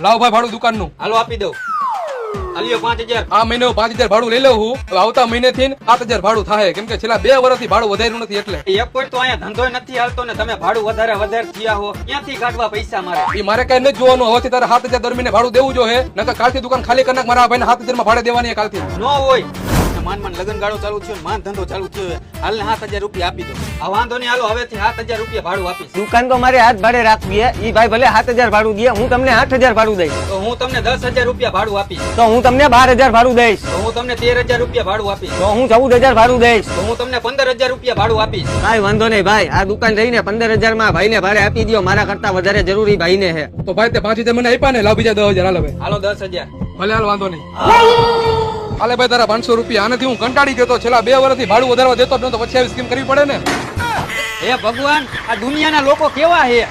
લાવ ભાઈ ભાડું દુકાન નું. હાલો આપી દઉં. આલ્યો 5000. આ મહિને 5000 ભાડું લઈ લઉં હું. હવે આવતા મહિને થી 7000 ભાડું થાય, કેમ કે છેલ્લા 2 વર્ષથી ભાડું વધાર્યું નથી એટલે. એક કોઈ તો અહીંયા ધંધો નથી હાલતો ને તમે ભાડું વધારે થયા હો. ક્યાંથી કાઢવા પૈસા મારે? એ મારે કઈ નથી જોવાનું. હવેથી તારે 7000 દર મહિને ભાડું દેવું જોઈએ, નકર કાલથી દુકાન ખાલી કરી નાખ. મારા ભાઈને 7000 માં ભાડે દેવાની કાલથી. નો હોય. માન લગન ગાળો ચાલુ થયો, માન ધંધો ચાલુ થયો. હાલ ને 7000 રૂપિયા આપી દો. આ વાંધો નહીં, હાલો હવેથી 7000 રૂપિયા ભાડું આપીશ. દુકાન તો મારે હાથ ભાડે રાખવી હે. ઈ ભાઈ ભલે 7000 ભાડું દે, હું તમને 8000 ભાડું દઈશ. તો હું તમને 10000 રૂપિયા ભાડું આપીશ. તો હું તમને 12000 ભાડું દઈશ. તો હું તમને 13000 રૂપિયા ભાડું આપીશ. તો હું 14000 ભાડું દઈશ. તો હું તમને 15000 રૂપિયા ભાડું આપીશ. કાઈ વાંધો નહીં ભાઈ, આ દુકાન રહીને 15000 માં ભાઈને ભાડે આપી દો. મારા કરતા વધારે જરૂરી ભાઈને હે. તો ભાઈ તે 5000 મને આપ્યા ને, લાવ બીજા 10000. હાલો ભાઈ. હાલો 10000. ભલે હાલ, વાંધો નહીં. હાલે ભાઈ તારા 500 રૂપિયા. આનાથી હું કંટાળી ગયો તો. છેલ્લા 2 વર્ષથી ભાડું વધારવા દેતો જ નતો, પછી આવી સ્કીમ કરવી પડે ને. હે ભગવાન, આ દુનિયાના લોકો કેવા છે?